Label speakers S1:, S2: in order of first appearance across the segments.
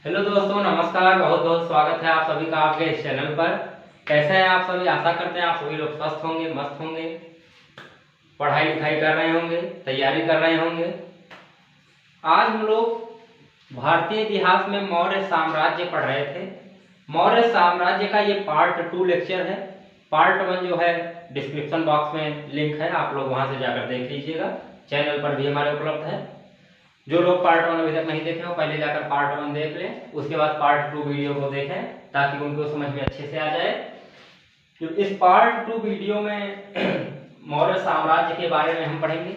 S1: Hello दोस्तों, नमस्कार। बहुत बहुत स्वागत है आप सभी का आपके इस चैनल पर। कैसे हैं आप सभी? आशा करते हैं आप सभी लोग स्वस्थ होंगे, मस्त होंगे, पढ़ाई लिखाई कर रहे होंगे, तैयारी कर रहे होंगे। आज हम लोग भारतीय इतिहास में मौर्य साम्राज्य पढ़ रहे थे। मौर्य साम्राज्य का ये पार्ट 2 लेक्चर है। पार्ट 1 जो है डिस्क्रिप्शन बॉक्स में लिंक है, आप लोग वहां से जाकर देख लीजिएगा। चैनल पर भी हमारे उपलब्ध है। जो लोग पार्ट 1 अभी तक नहीं देखे हो, पहले जाकर पार्ट 1 देख लें, उसके बाद पार्ट 2 वीडियो को देखें ताकि उनको समझ में अच्छे से आ जाए। तो इस पार्ट 2 वीडियो में मौर्य साम्राज्य के बारे में हम पढ़ेंगे।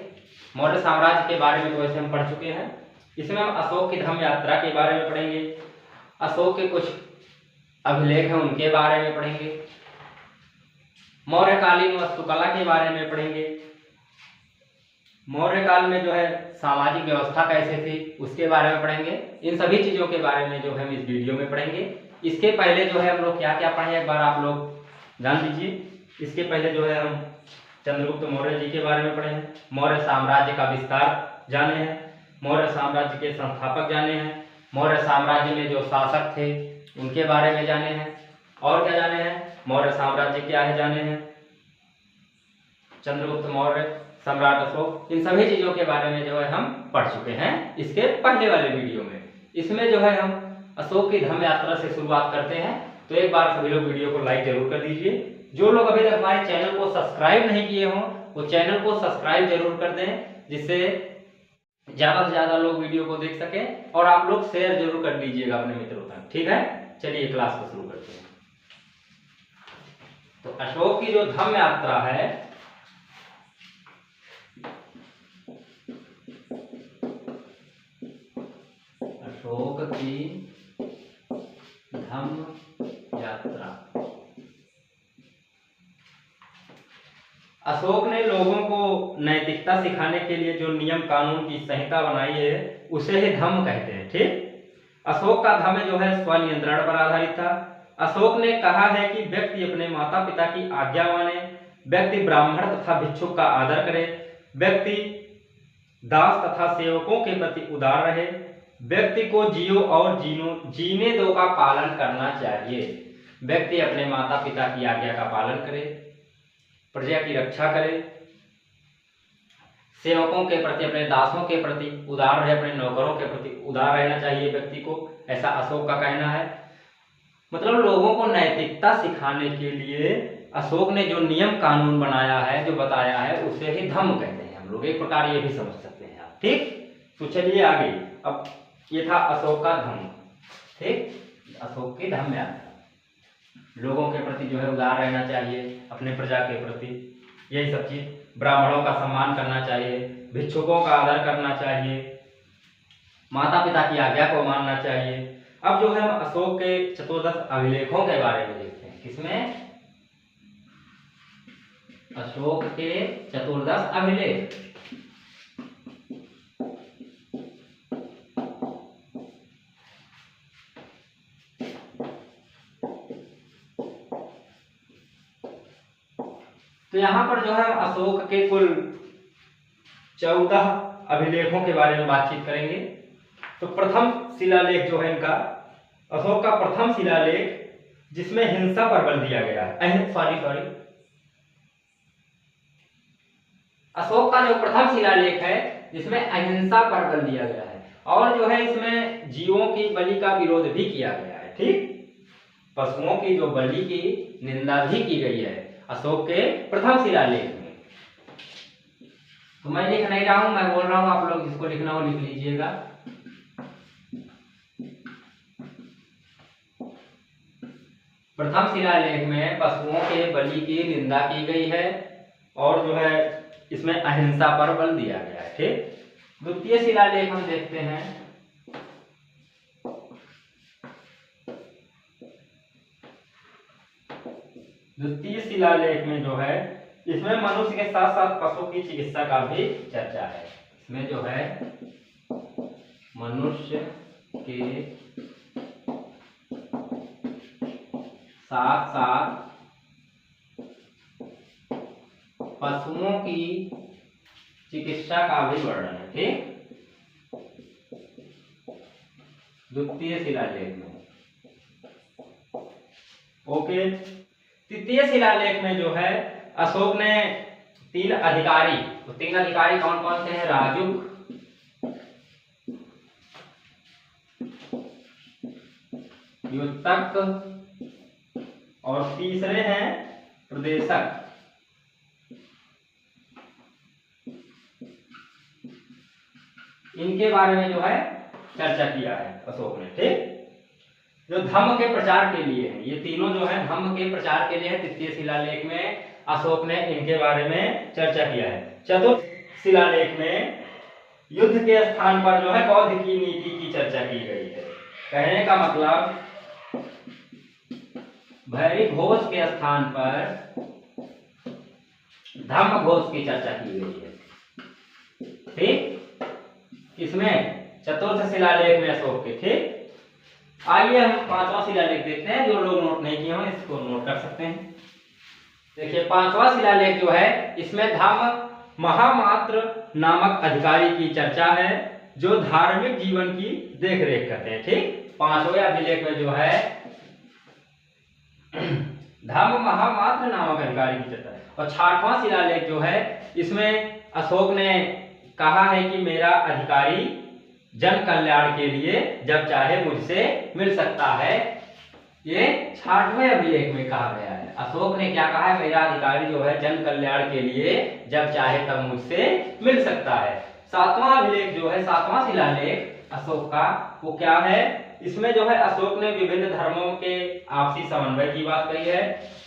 S1: मौर्य साम्राज्य के बारे में तो वैसे हम पढ़ चुके हैं। इसमें हम अशोक की धम्म यात्रा के बारे में पढ़ेंगे, अशोक के कुछ अभिलेख हैं उनके बारे में पढ़ेंगे, मौर्यकालीन वास्तुकला के बारे में पढ़ेंगे, मौर्य काल में जो है सामाजिक व्यवस्था कैसे थी उसके बारे में पढ़ेंगे। इन सभी चीजों के बारे में जो है हम इस वीडियो में पढ़ेंगे। इसके पहले जो है हम लोग क्या क्या पढ़े एक बार आप लोग जान लीजिए। इसके पहले जो है हम चंद्रगुप्त मौर्य जी के बारे में पढ़े हैं, मौर्य साम्राज्य का विस्तार जाने हैं, मौर्य साम्राज्य के संस्थापक जाने हैं, मौर्य साम्राज्य में जो शासक थे उनके बारे में जाने हैं, और क्या जाने हैं, मौर्य साम्राज्य क्या है जाने हैं, चंद्रगुप्त मौर्य, सम्राट अशोक, इन सभी चीजों के बारे में जो है हम पढ़ चुके हैं इसके पहले वाले वीडियो में। इसमें जो है हम अशोक की धम्म यात्रा से शुरुआत करते हैं। तो एक बार सभी लोग वीडियो को लाइक जरूर कर दीजिए। जो लोग अभी तक हमारे चैनल को सब्सक्राइब नहीं किए हों वो चैनल को सब्सक्राइब जरूर कर दें, जिससे ज्यादा से ज्यादा लोग वीडियो को देख सके, और आप लोग शेयर जरूर कर दीजिएगा अपने मित्रों तक। ठीक है, चलिए क्लास को शुरू करते हैं। तो अशोक की जो धम्म यात्रा है, अशोक की धम्म यात्रा, अशोक ने लोगों को नैतिकता सिखाने के लिए जो नियम कानून की संहिता बनाई है उसे ही धम्म कहते हैं। ठीक, अशोक का धम्म जो है स्वनियंत्रण पर आधारित था। अशोक ने कहा है कि व्यक्ति अपने माता पिता की आज्ञा माने, व्यक्ति ब्राह्मण तथा भिक्षुक का आदर करे, व्यक्ति दास तथा सेवकों के प्रति उदार रहे, व्यक्ति को जियो और जीने दो का पालन करना चाहिए। व्यक्ति अपने माता पिता की आज्ञा का पालन करे, प्रजा की रक्षा करे, सेवकों के प्रति, अपने दासों के प्रति उदार रहे, अपने नौकरों के प्रति उदार रहना चाहिए व्यक्ति को, ऐसा अशोक का कहना है। मतलब लोगों को नैतिकता सिखाने के लिए अशोक ने जो नियम कानून बनाया है, जो बताया है, उसे ही धम्म कहते हैं हम लोग। एक प्रकार ये भी समझ सकते हैं आप। ठीक, तो चलिए आगे। अब ये था अशोक का धम्म। ठीक, अशोक की धम्म यात्रा, लोगों के प्रति जो है उदार रहना चाहिए, अपने प्रजा के प्रति, यही सब चीज, ब्राह्मणों का सम्मान करना चाहिए, भिक्षुकों का आदर करना चाहिए, माता पिता की आज्ञा को मानना चाहिए। अब जो है हम अशोक के चतुर्दश अभिलेखों के बारे में देखते हैं। किसमें? अशोक के चतुर्दश अभिलेख। तो यहां पर जो है हम अशोक के कुल 14 अभिलेखों के बारे में बातचीत करेंगे। तो प्रथम शिलालेख जो है इनका, अशोक का प्रथम शिलालेख जिसमें हिंसा पर बल दिया गया है, सॉरी, अशोक का जो प्रथम शिलालेख है जिसमें अहिंसा पर बल दिया गया है, और जो है इसमें जीवों की बलि का विरोध भी किया गया है। ठीक, पशुओं की जो बलि की निंदा भी की गई है अशोक के प्रथम शिलालेख में। तो मैं लिख नहीं रहा हूं, मैं बोल रहा हूं, आप लोग जिसको लिखना हो लिख लीजिएगा। प्रथम शिलालेख में पशुओं के बलि की निंदा की गई है, और जो है इसमें अहिंसा पर बल दिया गया है। ठीक, द्वितीय शिलालेख हम देखते हैं। द्वितीय शिलालेख में जो है इसमें मनुष्य के साथ साथ पशु की चिकित्सा का भी चर्चा है। इसमें जो है मनुष्य के साथ साथ पशुओं की चिकित्सा का भी वर्णन है। ठीक, द्वितीय शिलालेख में। ओके, तृतीय शिलालेख में जो है अशोक ने 3 अधिकारी, तो 3 अधिकारी कौन कौन से हैं? राजुक, युतक और तीसरे हैं प्रदेशक। इनके बारे में जो है चर्चा किया है अशोक ने। ठीक, जो धम्म के प्रचार के लिए है, ये तीनों जो है धम्म के प्रचार के लिए है। तृतीय शिलालेख में अशोक ने इनके बारे में चर्चा किया है। चतुर्थ शिलालेख में युद्ध के स्थान पर जो है बौद्ध की नीति की चर्चा की गई है। कहने का मतलब भैरी घोष के स्थान पर धम्म घोष की चर्चा की गई है। ठीक, इसमें चतुर्थ शिलालेख में अशोक के। ठीक, आइए हम 5वां शिलालेख देखते हैं। जो लोग नोट नहीं किए हो इसको नोट कर सकते हैं। देखिए 5वां शिलालेख जो है इसमें धम्म महामात्र नामक अधिकारी की चर्चा है, जो धार्मिक जीवन की देखरेख करते हैं। ठीक, 5वें अभिलेख में जो है धम्म महामात्र नामक अधिकारी की चर्चा है। और 6वां शिलालेख जो है इसमें अशोक ने कहा है कि मेरा अधिकारी जन कल्याण के लिए जब चाहे मुझसे मिल सकता है। ये 6वें अभिलेख में कहा गया है। अशोक ने क्या कहा है? मेरा अधिकारी जो है जन कल्याण के लिए जब चाहे तब मुझसे मिल सकता है। 7वां अभिलेख जो है 7वां शिलालेख अशोक का, वो क्या है? इसमें जो है अशोक ने विभिन्न धर्मों के आपसी समन्वय की बात कही है।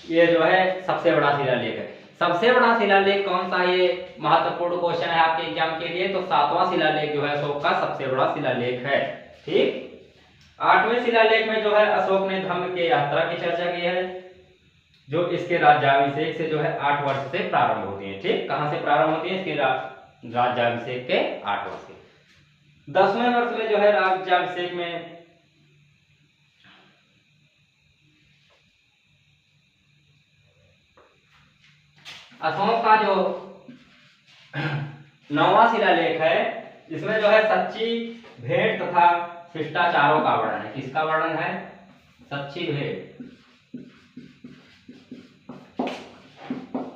S1: ये जो है सबसे बड़ा शिलालेख है। सबसे बड़ा शिलालेख कौन सा? ये महत्वपूर्ण क्वेश्चन है आपके एग्जाम के लिए। तो 7वां शिलालेख जो है अशोक का सबसे बड़ा शिलालेख है। ठीक, 8वें शिलालेख में जो है अशोक ने धम्म के यात्रा की चर्चा की है, जो इसके राज्याभिषेक से जो है 8 वर्ष से प्रारंभ होती है। ठीक, कहां से प्रारंभ होती है? इसके राज्याभिषेक के 8 वर्ष से। 10वें वर्ष में जो है राज्याभिषेक में अशोक का जो 9वां शिलालेख है इसमें जो है सच्ची भेंट तथा शिष्टाचारों का वर्णन है। किसका वर्णन है? सच्ची भेंट,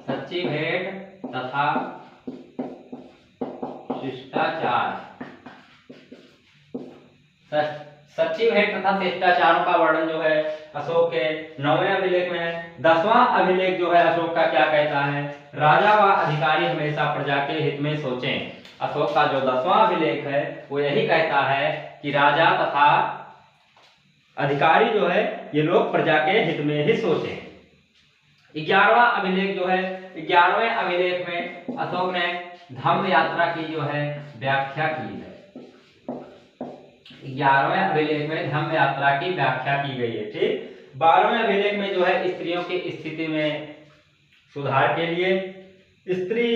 S1: सच्ची भेंट तथा शिष्टाचार। सच्ची भेंट तथा शिष्टाचारों का वर्णन जो है अशोक के 9वें अभिलेख में है। 10वां अभिलेख जो है अशोक का क्या कहता है? राजा व अधिकारी हमेशा प्रजा के हित में सोचें। अशोक का जो 10वां अभिलेख है वो यही कहता है कि राजा तथा अधिकारी जो है ये लोग प्रजा के हित में ही सोचें। 11वां अभिलेख जो है 11वें अभिलेख में अशोक ने धम्म यात्रा की जो है व्याख्या की है। 11वें अभिलेख में धम्म यात्रा की व्याख्या की गई है। ठीक, 12वें अभिलेख में जो है स्त्रियों की स्थिति में सुधार के लिए स्त्री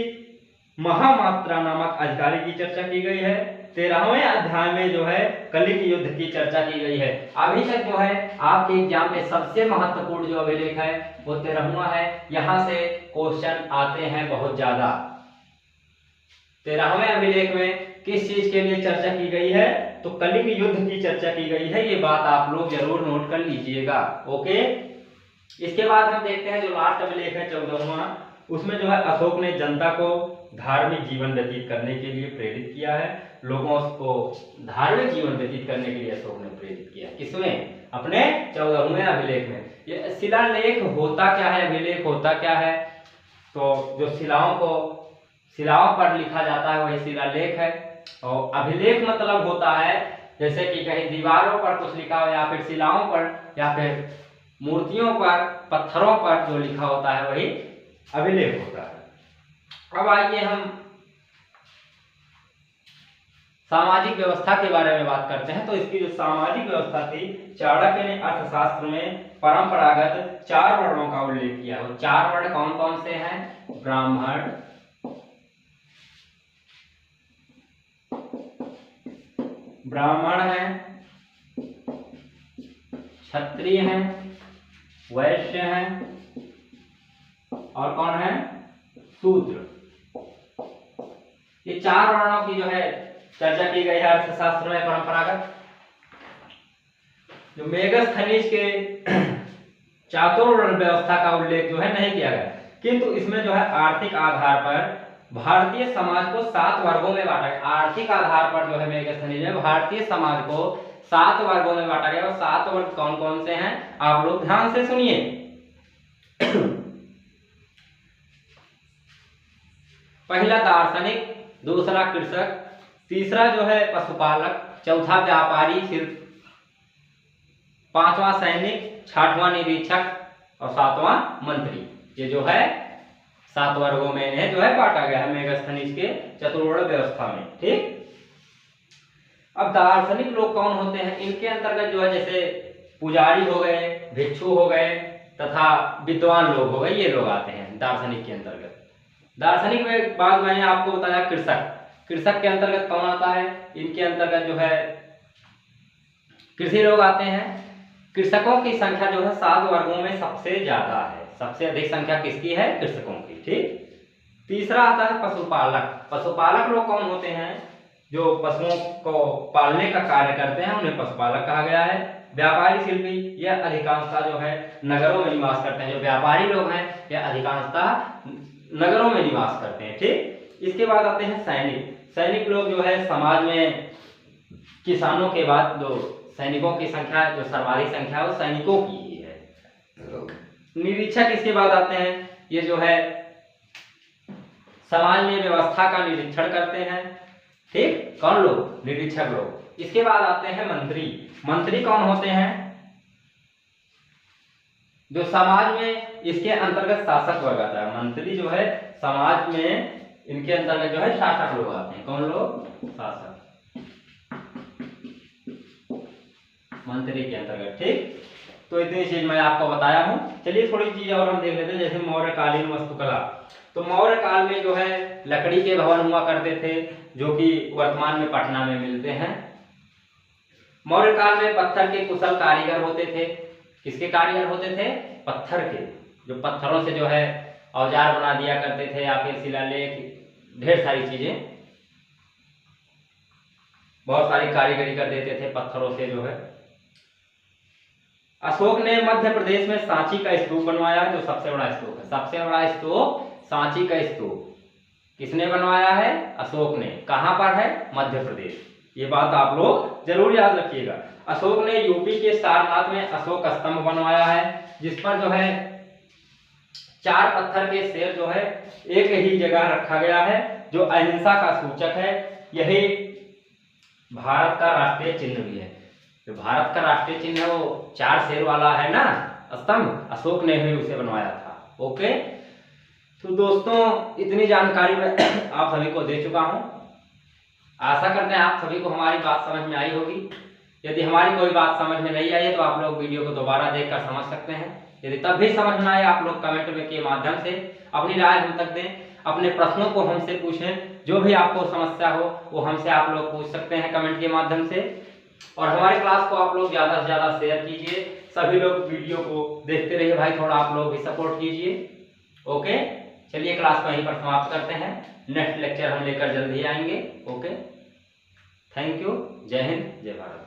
S1: महामात्रा नामक अधिकारी की चर्चा की गई है। 13वें अध्याय में जो है कलिंग युद्ध की चर्चा की गई है। अभी तक जो है आपके एग्जाम में सबसे महत्वपूर्ण जो अभिलेख है वो 13वां है। यहां से क्वेश्चन आते हैं बहुत ज्यादा। 13वें अभिलेख में किस चीज के लिए चर्चा की गई है? तो कलिंग युद्ध की चर्चा की गई है। ये बात आप लोग जरूर नोट कर लीजिएगा। ओके, इसके बाद हम देखते हैं जो लास्ट अभिलेख है 14वां। उसमें जो है अशोक ने जनता को धार्मिक जीवन व्यतीत करने के लिए प्रेरित किया है। लोगों को धार्मिक जीवन व्यतीत करने के लिए अशोक ने प्रेरित किया। किसमें? अपने 14वें अभिलेख में। ये शिलालेख होता क्या है? अभिलेख होता क्या है? तो जो शिलाओं पर लिखा जाता है वही शिलालेख है। और अभिलेख मतलब होता है जैसे कि कहीं दीवारों पर कुछ लिखा हो या फिर शिलाओं पर या फिर मूर्तियों पर, पत्थरों पर जो लिखा होता है वही अभिलेख होता है। अब आइए हम सामाजिक व्यवस्था के बारे में बात करते हैं। तो इसकी जो सामाजिक व्यवस्था थी, चाणक्य ने अर्थशास्त्र में परंपरागत 4 वर्णों का उल्लेख किया। वो 4 वर्ण कौन कौन से हैं? ब्राह्मण, है, क्षत्रिय हैं, वैश्य हैं और कौन है? शूद्र। ये 4 वर्णों की जो है चर्चा की गई है अर्थशास्त्र में परंपरागत। जो मेगस खनिज के चातुर्वर्ण व्यवस्था का उल्लेख जो है नहीं किया गया, किंतु इसमें जो है आर्थिक आधार पर भारतीय समाज को 7 वर्गों में बांटा गया। आर्थिक आधार पर जो है मेगस खनिज में भारतीय समाज को 7 वर्गों में बांटा गया। और 7 वर्ग कौन कौन से हैं आप लोग ध्यान से सुनिए। पहला दार्शनिक, दूसरा कृषक, तीसरा जो है पशुपालक, चौथा व्यापारी, फिर 5वां सैनिक, 6वां निरीक्षक और 7वां मंत्री। ये जो है 7 वर्गों में इन्हें जो है बांटा गया है मेगस खनिज के चतुर्वर्ण व्यवस्था में। ठीक, अब दार्शनिक लोग कौन होते हैं, इनके अंतर्गत जो है जैसे पुजारी हो गए, भिक्षु हो गए तथा विद्वान लोग हो गए, ये लोग आते हैं दार्शनिक के अंतर्गत। दार्शनिक में बाद मैंने आपको बताया कृषक, कृषक के अंतर्गत कौन आता है, इनके अंतर्गत जो है कृषि लोग आते हैं। कृषकों की संख्या जो है 7 वर्गों में सबसे ज्यादा है, सबसे अधिक संख्या किसकी है, कृषकों की। ठीक, तीसरा आता है पशुपालक। पशुपालक लोग कौन होते हैं, जो पशुओं को पालने का कार्य करते हैं, उन्हें पशुपालक कहा गया है। व्यापारी शिल्पी, यह अधिकांशतः जो है नगरों में निवास करते हैं। जो व्यापारी लोग हैं यह अधिकांशतः नगरों में निवास करते हैं। ठीक, इसके बाद आते हैं सैनिक। सैनिक लोग जो है समाज में किसानों के बाद जो सैनिकों की संख्या, जो सर्वाधिक संख्या है वो सैनिकों की ही है। निरीक्षक इसके बाद आते हैं, ये जो है समाज में व्यवस्था का निरीक्षण करते हैं। ठीक, कौन लोग, निरीक्षक लोग। इसके बाद आते हैं मंत्री। मंत्री कौन होते हैं, जो समाज में इसके अंतर्गत शासक वर्ग आता है। मंत्री जो है समाज में इनके अंतर्गत जो है शासक लोग आते हैं। कौन लोग, शासक, मंत्री के अंतर्गत। ठीक, तो इतनी चीज मैं आपको बताया हूं। चलिए थोड़ी चीज और हम देख लेते हैं, जैसे मौर्यकालीन वास्तुकला। तो मौर्य काल में जो है लकड़ी के भवन हुआ करते थे, जो कि वर्तमान में पटना में मिलते हैं। मौर्य काल में पत्थर के कुशल कारीगर होते थे। किसके कारीगर होते थे, पत्थर के, जो पत्थरों से जो है औजार बना दिया करते थे, या फिर शिलालेख, ढेर सारी चीजें, बहुत सारी कारीगरी कर देते थे पत्थरों से जो है। अशोक ने मध्य प्रदेश में सांची का स्तूप बनवाया, जो सबसे बड़ा स्तूप है। सबसे बड़ा स्तूप सांची का स्तूप किसने बनवाया है, अशोक ने। कहां पर है, मध्य प्रदेश। ये बात आप लोग जरूर याद रखिएगा। अशोक ने यूपी के सारनाथ में अशोक स्तंभ बनवाया है, जिस पर जो है 4 पत्थर के शेर जो है एक ही जगह रखा गया है, जो अहिंसा का सूचक है। यही भारत का राष्ट्रीय चिन्ह भी है। जो भारत का राष्ट्रीय चिन्ह है वो 4 शेर वाला है ना स्तंभ, अशोक ने ही उसे बनवाया था। ओके, तो दोस्तों इतनी जानकारी मैं आप सभी को दे चुका हूं। आशा करते हैं आप सभी को हमारी बात समझ में आई होगी। यदि हमारी कोई बात समझ में नहीं आई है तो आप लोग वीडियो को दोबारा देखकर समझ सकते हैं। यदि तब भी समझ में आए, आप लोग कमेंट में के माध्यम से अपनी राय हम तक दें, अपने प्रश्नों को हमसे पूछें। जो भी आपको समस्या हो वो हमसे आप लोग पूछ सकते हैं कमेंट के माध्यम से। और हमारी क्लास को आप लोग ज्यादा से ज्यादा शेयर कीजिए। सभी लोग वीडियो को देखते रहिए भाई, थोड़ा आप लोग भी सपोर्ट कीजिए। ओके, चलिए क्लास को यहीं पर समाप्त करते हैं। नेक्स्ट लेक्चर हम लेकर जल्द ही आएंगे। Okay, thank you. जय हिंद, जय भारत।